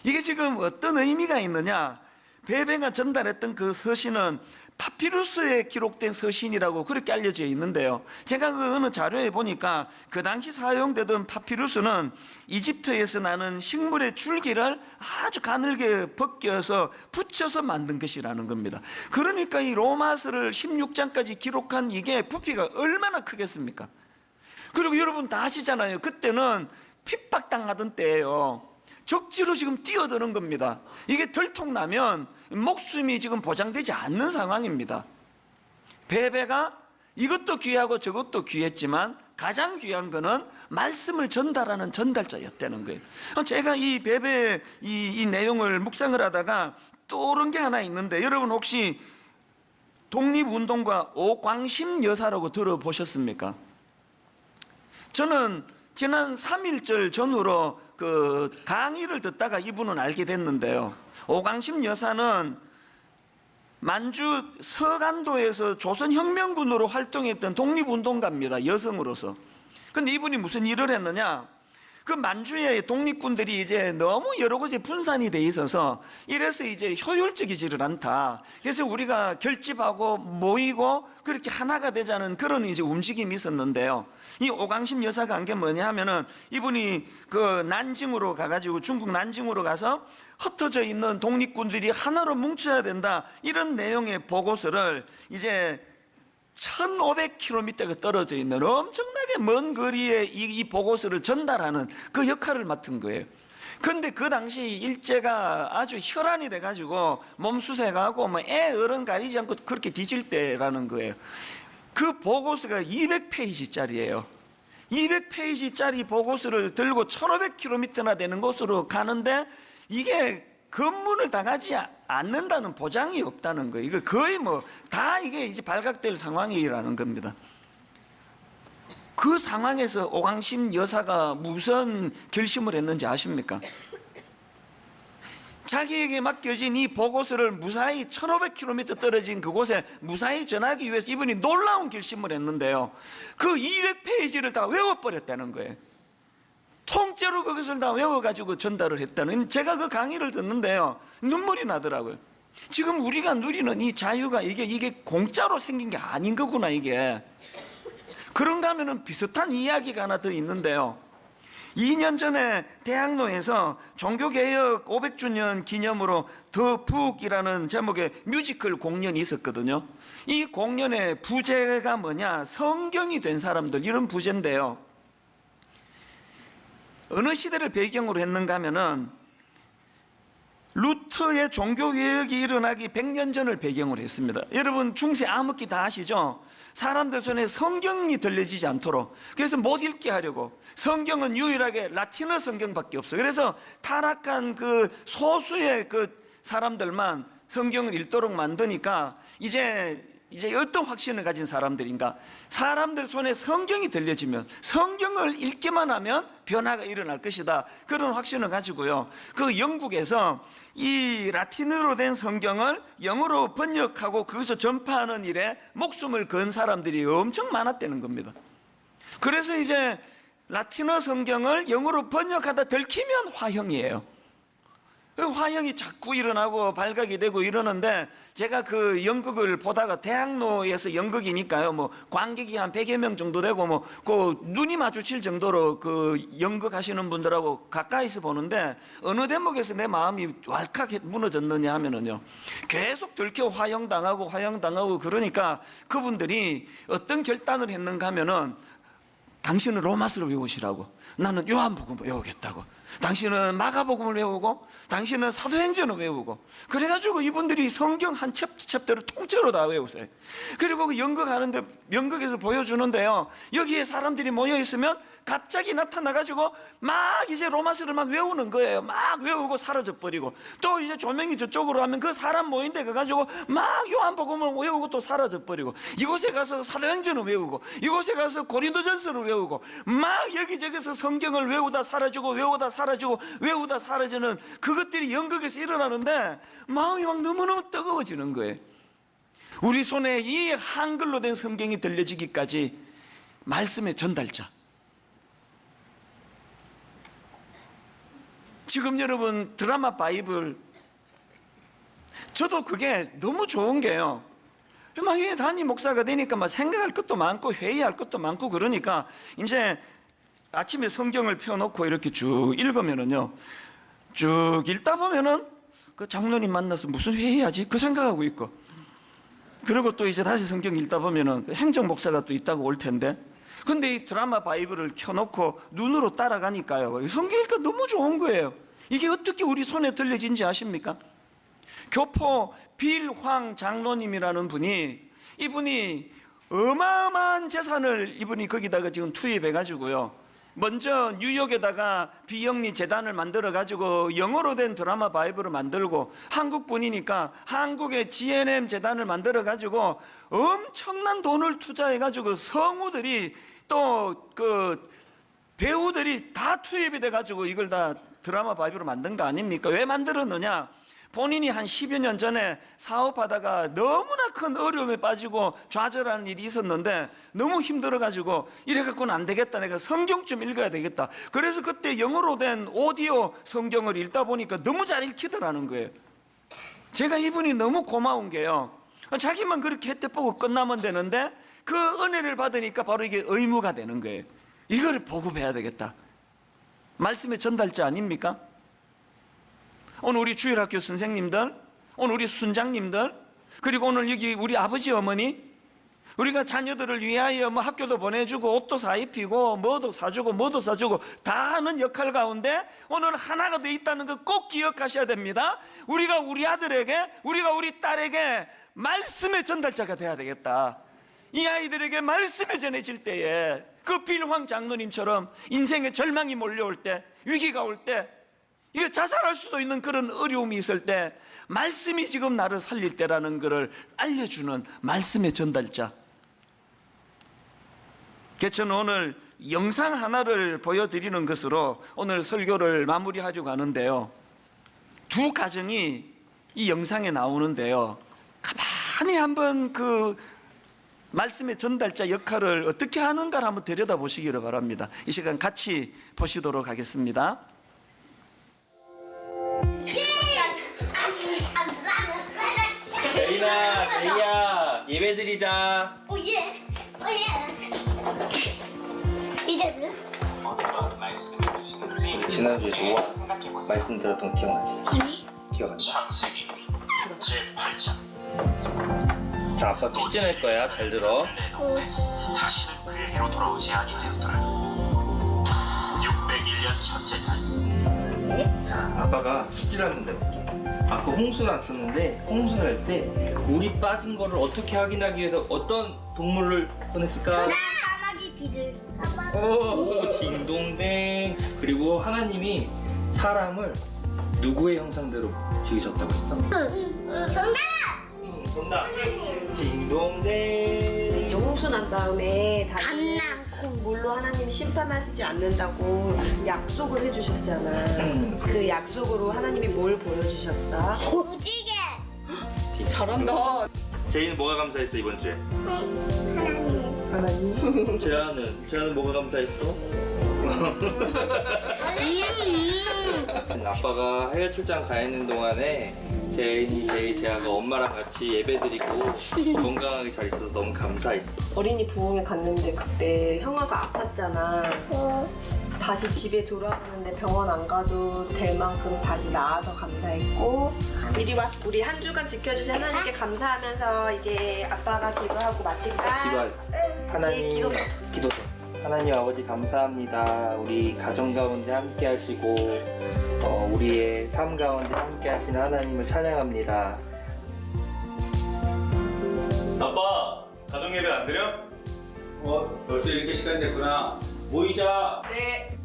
이게 지금 어떤 의미가 있느냐? 베베가 전달했던 그 서신은 파피루스에 기록된 서신이라고 그렇게 알려져 있는데요. 제가 그 어느 자료에 보니까 그 당시 사용되던 파피루스는 이집트에서 나는 식물의 줄기를 아주 가늘게 벗겨서 붙여서 만든 것이라는 겁니다. 그러니까 이 로마서를 16장까지 기록한 이게 부피가 얼마나 크겠습니까? 그리고 여러분 다 아시잖아요. 그때는 핍박당하던 때예요. 적지로 지금 뛰어드는 겁니다. 이게 들통나면 목숨이 지금 보장되지 않는 상황입니다. 베베가 이것도 귀하고 저것도 귀했지만 가장 귀한 거는 말씀을 전달하는 전달자였다는 거예요. 제가 이 베베 이 내용을 묵상을 하다가 떠오른 게 하나 있는데, 여러분 혹시 독립운동가 오광심 여사라고 들어보셨습니까? 저는 지난 3.1절 전후로 그 강의를 듣다가 이분은 알게 됐는데요. 오광심 여사는 만주 서간도에서 조선혁명군으로 활동했던 독립운동가입니다. 여성으로서. 근데 이분이 무슨 일을 했느냐? 그 만주의 독립군들이 이제 너무 여러 곳에 분산이 돼 있어서 이래서 이제 효율적이지를 않다. 그래서 우리가 결집하고 모이고 그렇게 하나가 되자는 그런 이제 움직임이 있었는데요. 이 오광심 여사가 한 게 뭐냐 하면은 이분이 그 난징으로 가가지고 중국 난징으로 가서 흩어져 있는 독립군들이 하나로 뭉쳐야 된다. 이런 내용의 보고서를 이제 1500km가 떨어져 있는 엄청나게 먼 거리에 이 보고서를 전달하는 그 역할을 맡은 거예요. 근데 그 당시 일제가 아주 혈안이 돼가지고 몸수색하고 뭐 애 어른 가리지 않고 그렇게 뒤질 때라는 거예요. 그 보고서가 200페이지짜리예요. 200페이지짜리 보고서를 들고 1500km나 되는 곳으로 가는데 이게 검문을 당하지 않는다는 보장이 없다는 거예요. 이거 거의 뭐 다 이게 이제 발각될 상황이라는 겁니다. 그 상황에서 오광심 여사가 무슨 결심을 했는지 아십니까? 자기에게 맡겨진 이 보고서를 무사히 1500km 떨어진 그곳에 무사히 전하기 위해서 이분이 놀라운 결심을 했는데요. 그 200페이지를 다 외워버렸다는 거예요. 통째로 그것을 다 외워가지고 전달을 했다는, 제가 그 강의를 듣는데요, 눈물이 나더라고요. 지금 우리가 누리는 이 자유가 이게 공짜로 생긴 게 아닌 거구나, 이게. 그런가 하면은 비슷한 이야기가 하나 더 있는데요. 2년 전에 대학로에서 종교개혁 500주년 기념으로 더 북이라는 제목의 뮤지컬 공연이 있었거든요. 이 공연의 부제가 뭐냐, 성경이 된 사람들, 이런 부제인데요. 어느 시대를 배경으로 했는가 하면은 루터의 종교개혁이 일어나기 100년 전을 배경으로 했습니다. 여러분 중세 암흑기 다 아시죠? 사람들 손에 성경이 들려지지 않도록, 그래서 못 읽게 하려고 성경은 유일하게 라틴어 성경밖에 없어요. 그래서 타락한 그 소수의 그 사람들만 성경을 읽도록 만드니까 이제 어떤 확신을 가진 사람들인가, 사람들 손에 성경이 들려지면 성경을 읽기만 하면 변화가 일어날 것이다, 그런 확신을 가지고요, 그 영국에서 이 라틴어로 된 성경을 영어로 번역하고 그것을 전파하는 일에 목숨을 건 사람들이 엄청 많았다는 겁니다. 그래서 이제 라틴어 성경을 영어로 번역하다 들키면 화형이에요. 화형이 자꾸 일어나고 발각이 되고 이러는데, 제가 그 연극을 보다가 대학로에서 연극이니까요, 뭐 관객이 한 100여 명 정도 되고 뭐 그 눈이 마주칠 정도로 그 연극 하시는 분들하고 가까이서 보는데, 어느 대목에서 내 마음이 왈칵 무너졌느냐 하면은요, 계속 들켜 화형당하고 그러니까 그분들이 어떤 결단을 했는가 하면은 당신은 로마서를 외우시라고, 나는 요한복음 외우겠다고. 당신은 마가복음을 외우고 당신은 사도행전을 외우고 그래가지고 이분들이 성경 한 챕터를 통째로 다 외우세요. 그리고 그 연극하는데 연극에서 보여주는데요, 여기에 사람들이 모여 있으면 갑자기 나타나가지고 막 이제 로마서를 막 외우는 거예요. 막 외우고 사라져 버리고, 또 이제 조명이 저쪽으로 하면 그 사람 모인 데 가가지고 막 요한복음을 외우고 또 사라져 버리고, 이곳에 가서 사도행전을 외우고 이곳에 가서 고린도전서를 외우고 막 여기저기서 성경을 외우다 사라지고 외우다 사라지고 외우다 사라지는 그것들이 연극에서 일어나는데 마음이 막 너무너무 뜨거워지는 거예요. 우리 손에 이 한글로 된 성경이 들려지기까지 말씀의 전달자. 지금 여러분 드라마 바이블, 저도 그게 너무 좋은 게요, 막 담임 목사가 되니까 막 생각할 것도 많고 회의할 것도 많고 그러니까 이제 아침에 성경을 펴놓고 이렇게 쭉 읽으면은요, 쭉 읽다 보면은 그 장로님 만나서 무슨 회의하지? 그 생각하고 있고, 그리고 또 이제 다시 성경 읽다 보면은 행정 목사가 또 있다고 올 텐데, 근데 이 드라마 바이블을 켜놓고 눈으로 따라가니까요, 성경 읽기가 너무 좋은 거예요. 이게 어떻게 우리 손에 들려진지 아십니까? 교포 빌황 장로님이라는 분이, 이분이 어마어마한 재산을 이분이 거기다가 지금 투입해가지고요, 먼저 뉴욕에다가 비영리 재단을 만들어가지고 영어로 된 드라마 바이블을 만들고, 한국 분이니까 한국의 GNM 재단을 만들어가지고 엄청난 돈을 투자해가지고 성우들이 또 그 배우들이 다 투입이 돼가지고 이걸 다 드라마 바이블을 만든 거 아닙니까? 왜 만들었느냐? 본인이 한 10여 년 전에 사업하다가 너무나 큰 어려움에 빠지고 좌절하는 일이 있었는데 너무 힘들어가지고 이래갖고는 안 되겠다, 내가 성경 좀 읽어야 되겠다. 그래서 그때 영어로 된 오디오 성경을 읽다 보니까 너무 잘 읽히더라는 거예요. 제가 이분이 너무 고마운 게요, 자기만 그렇게 혜택 보고 끝나면 되는데 그 은혜를 받으니까 바로 이게 의무가 되는 거예요. 이걸 보급해야 되겠다. 말씀의 전달자 아닙니까? 오늘 우리 주일학교 선생님들, 오늘 우리 순장님들, 그리고 오늘 여기 우리 아버지 어머니, 우리가 자녀들을 위하여 뭐 학교도 보내주고 옷도 사입히고 뭐도 사주고 뭐도 사주고 다 하는 역할 가운데 오늘 하나가 돼 있다는 거 꼭 기억하셔야 됩니다. 우리가 우리 아들에게, 우리가 우리 딸에게 말씀의 전달자가 돼야 되겠다. 이 아이들에게 말씀이 전해질 때에 그 빌황 장로님처럼 인생의 절망이 몰려올 때, 위기가 올 때, 이게 자살할 수도 있는 그런 어려움이 있을 때 말씀이 지금 나를 살릴 때라는 것을 알려주는 말씀의 전달자. 그래서 저는 오늘 영상 하나를 보여드리는 것으로 오늘 설교를 마무리하려고 하는데요, 두 가정이 이 영상에 나오는데요, 가만히 한번 그 말씀의 전달자 역할을 어떻게 하는가를 한번 들여다보시기를 바랍니다. 이 시간 같이 보시도록 하겠습니다. 제이나, 제이야, 예배드리자. 오예, 오예. 이제는 말씀해 주시는지 지난주에 노아 생각해보세요. 말씀 들었던 거 기억나지? 아니. 기억난다. 창세기 제8장 자, 아빠 퀴즈 낼 거야. 잘 들어. 다시는 그에게로 돌아오지 아니하였더라. 601년 첫째 달 자, 아빠가 퀴즈를 한번 내볼게. 아까 홍수를 안 썼는데, 홍수를 할 때 물이 빠진 거를 어떻게 확인하기 위해서 어떤 동물을 보냈을까? 까마귀 비둘기. 오, 딩동댕. 그리고 하나님이 사람을 누구의 형상대로 지으셨다고 했어? 정답. 정답. 딩동댕. 이제 홍수 난 다음에 다시 강낭콩. 물로 하나님 심판하시지 않는다고 약속을 해주셨잖아. 그 약속으로 하나님이 뭘 보여주셨어? 무지개. 잘한다. 제이는 뭐가 감사했어 이번 주에? 하나님. 하나님. 재현은 뭐가 감사했어? 아빠가 해외 출장 가 있는 동안에 제아가 엄마랑 같이 예배드리고 건강하게 잘 있어서 너무 감사했어. 어린이 부흥회 갔는데 그때 형아가 아팠잖아. 다시 집에 돌아오는데 병원 안 가도 될 만큼 다시 나아서 감사했고. 이리 와. 우리 한 주간 지켜주신 하나님께 감사하면서 이제 아빠가 기도하고 마칠까? 기도하자. 하나님, 기도. 기도해. 하나님 아버지 감사합니다. 우리 가정 가운데 함께 하시고 우리의 삶 가운데 함께 하시는 하나님을 찬양합니다. 아빠, 가정 예배 안 드려? 벌써 이렇게 시간 됐구나. 모이자. 네.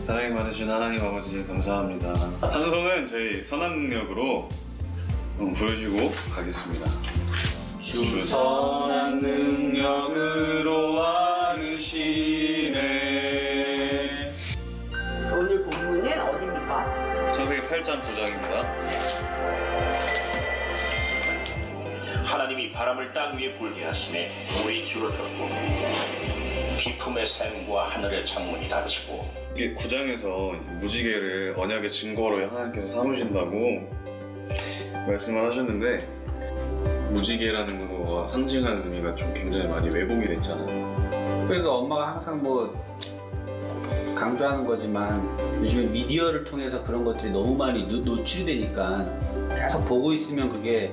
사랑이 많으신 하나님 아버지 감사합니다. 찬송은 저희 선한 능력으로 부르시고 가겠습니다. 주 선한 능력으로 와르시네. 오늘 본문은 어디입니까? 창세기 8장 9장입니다. 하나님이 바람을 땅 위에 불게 하시매 물이 줄어들었고 비품의 샘과 하늘의 창문이 닫히고 이게 9장에서 무지개를 언약의 증거로 하나님께서 삼으신다고 말씀을 하셨는데 무지개라는 거가 상징하는 의미가 좀 굉장히 많이 왜곡이 됐잖아요. 그러니까 엄마가 항상 뭐 강조하는 거지만 요즘 미디어를 통해서 그런 것들이 너무 많이 노출이 되니까 계속 보고 있으면 그게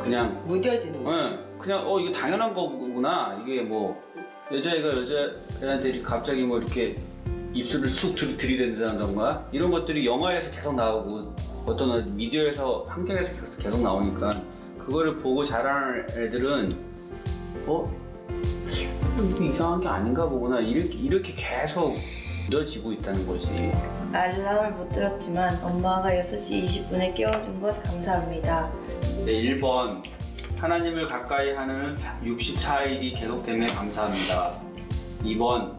그냥 무뎌지는 거. 그냥 이거 당연한 거구나. 이게 뭐 여자애가 여자애한테 갑자기 뭐 이렇게 입술을 쑥 들이댄다던가 이런 것들이 영화에서 계속 나오고 어떤 미디어에서 환경에서 계속 나오니까 그거를 보고 자라는 애들은 이거 이상한 게 아닌가 보구나 이렇게 계속 묻어지고 있다는 거지. 알람을 못 들었지만 엄마가 6시 20분에 깨워준 것 감사합니다. 네, 1번 하나님을 가까이 하는 64일이 계속됨에 감사합니다. 2번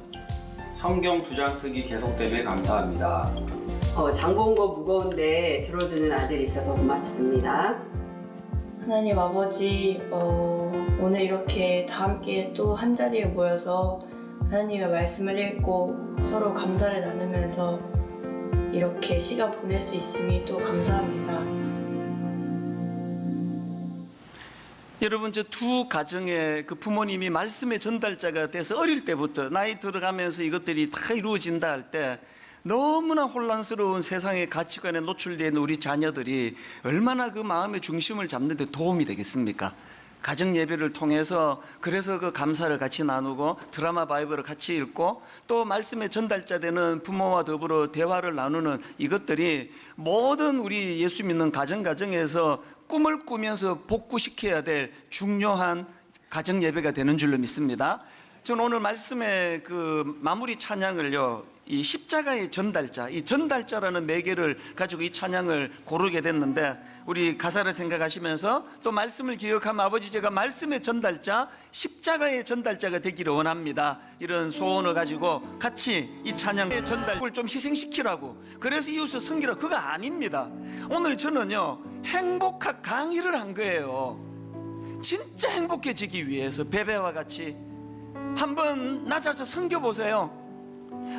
성경 2장 쓰기 계속됨에 감사합니다. 장본거 무거운데 들어주는 아들이 있어서 고맙습니다. 하나님 아버지, 오늘 이렇게 다 함께 또 한자리에 모여서 하나님의 말씀을 읽고 서로 감사를 나누면서 이렇게 시간 보낼 수 있음이 또 감사합니다. 여러분, 저 두 가정의 그 부모님이 말씀의 전달자가 돼서 어릴 때부터 나이 들어가면서 이것들이 다 이루어진다 할 때 너무나 혼란스러운 세상의 가치관에 노출되어 있는 우리 자녀들이 얼마나 그 마음의 중심을 잡는 데 도움이 되겠습니까? 가정 예배를 통해서 그래서 그 감사를 같이 나누고 드라마 바이블을 같이 읽고 또 말씀의 전달자 되는 부모와 더불어 대화를 나누는 이것들이 모든 우리 예수 믿는 가정에서 꿈을 꾸면서 복구시켜야 될 중요한 가정 예배가 되는 줄로 믿습니다. 저는 오늘 말씀의 그 마무리 찬양을요, 이 십자가의 전달자, 이 전달자라는 매개를 가지고 이 찬양을 고르게 됐는데 우리 가사를 생각하시면서 또 말씀을 기억하면 아버지 제가 말씀의 전달자, 십자가의 전달자가 되기를 원합니다. 이런 소원을 가지고 같이 이 찬양의 전달을 좀 희생시키라고, 그래서 이웃을 섬기라, 그거 아닙니다. 오늘 저는요 행복학 강의를 한 거예요. 진짜 행복해지기 위해서 베베와 같이 한번 낮아서 섬겨보세요.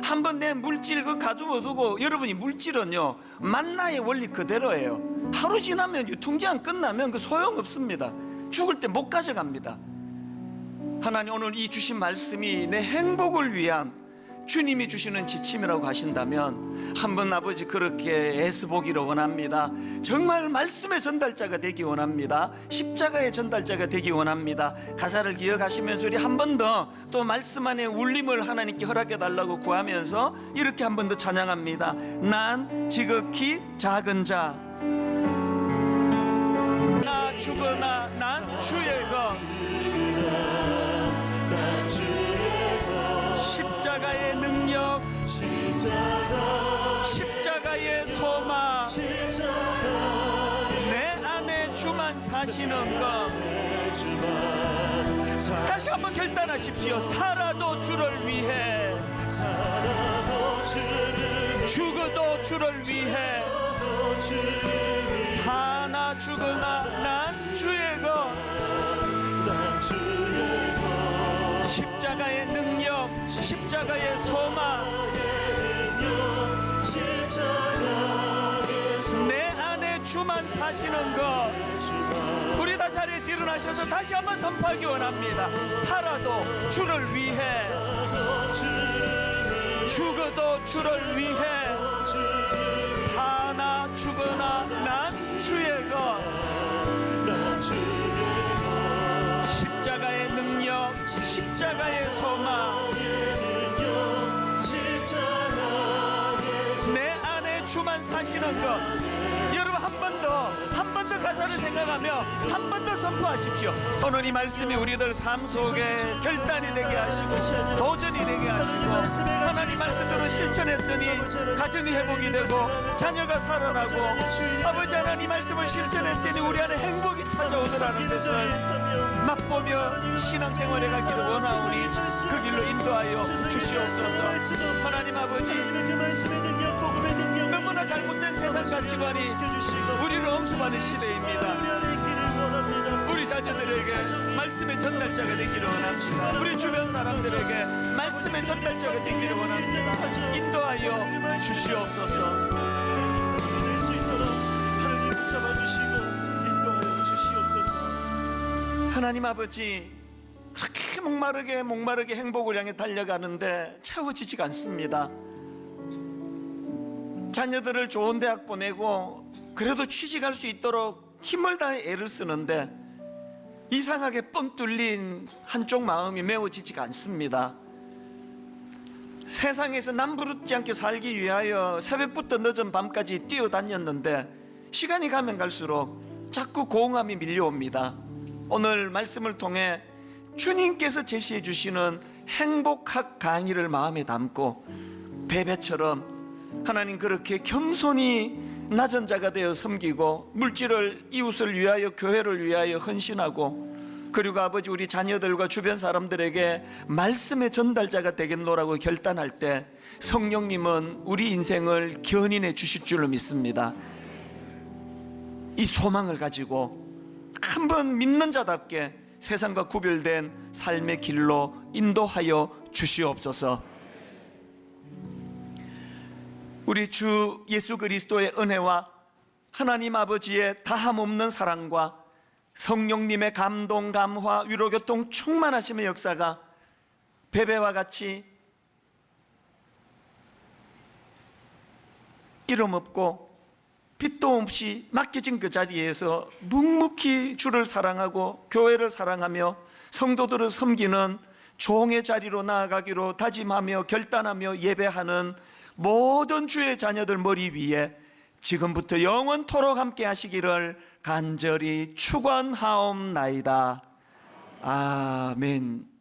한번 내 물질 그 가두어 두고, 여러분이 물질은요 만나의 원리 그대로예요. 하루 지나면 유통기한 끝나면 그 소용없습니다. 죽을 때 못 가져갑니다. 하나님, 오늘 이 주신 말씀이 내 행복을 위한 주님이 주시는 지침이라고 하신다면 한번 아버지 그렇게 애써보기를 원합니다. 정말 말씀의 전달자가 되기 원합니다. 십자가의 전달자가 되기 원합니다. 가사를 기억하시면서 우리 한 번 더 또 말씀 안에 울림을 하나님께 허락해 달라고 구하면서 이렇게 한 번 더 찬양합니다. 난 지극히 작은 자, 나 죽으나 난 주의 것, 십자가의 능력, 십자가의 소망, 내 안에 주만 사시는 것. 다시 한번 결단하십시오. 살아도 주를 위해, 죽어도 주를 위해, 사나 죽으나 난 주의 것, 십자가의 능력, 십자가의 소망, 내 안에 주만 사시는 것. 우리 다 자리에서 일어나셔서 다시 한번 선포하기 원합니다. 살아도 주를 위해, 죽어도 주를 위해, 사나 죽으나 난 주의 것, 십자가의 소망, 내 안에 주만 사시는 것. 여러분 한 번 더 가사를 생각하며 한 번 더 선포하십시오. 오늘 이 말씀이 우리들 삶 속에 결단이 되게 하시고 도전이 되게 하시고, 하나님 말씀대로 실천했더니 가정이 회복이 되고 자녀가 살아나고, 아버지 하나님 말씀을 실천했더니 우리 안에 행복이 찾아오더라는 것을 맛보며 신앙생활에 가기를 원하오니 그 길로 인도하여 주시옵소서. 하나님 아버지, 너무나 잘못된 세상 가치관이 우리를 엄습하는 시대입니다. 우리 자녀들에게 말씀의 전달자가 되기를 원합니다. 우리 주변 사람들에게 말씀의 전달자가 되기를 원합니다. 인도하여 주시옵소서. 하나님 아버지, 그렇게 목마르게 행복을 향해 달려가는데 채워지지가 않습니다. 자녀들을 좋은 대학 보내고 그래도 취직할 수 있도록 힘을 다해 애를 쓰는데 이상하게 뻥 뚫린 한쪽 마음이 메워지지가 않습니다. 세상에서 남부럽지 않게 살기 위하여 새벽부터 늦은 밤까지 뛰어다녔는데 시간이 가면 갈수록 자꾸 고응함이 밀려옵니다. 오늘 말씀을 통해 주님께서 제시해 주시는 행복학 강의를 마음에 담고 베베처럼 하나님 그렇게 겸손히 낮은 자가 되어 섬기고 물질을, 이웃을 위하여, 교회를 위하여 헌신하고, 그리고 아버지 우리 자녀들과 주변 사람들에게 말씀의 전달자가 되겠노라고 결단할 때 성령님은 우리 인생을 견인해 주실 줄로 믿습니다. 이 소망을 가지고 한번 믿는 자답게 세상과 구별된 삶의 길로 인도하여 주시옵소서. 우리 주 예수 그리스도의 은혜와 하나님 아버지의 다함없는 사랑과 성령님의 감동, 감화, 위로, 교통, 충만하심의 역사가 베베와 같이 이름 없고 빛도 없이 맡겨진 그 자리에서 묵묵히 주를 사랑하고 교회를 사랑하며 성도들을 섬기는 종의 자리로 나아가기로 다짐하며 결단하며 예배하는 모든 주의 자녀들 머리 위에 지금부터 영원토록 함께 하시기를 간절히 축원하옵나이다. 아멘.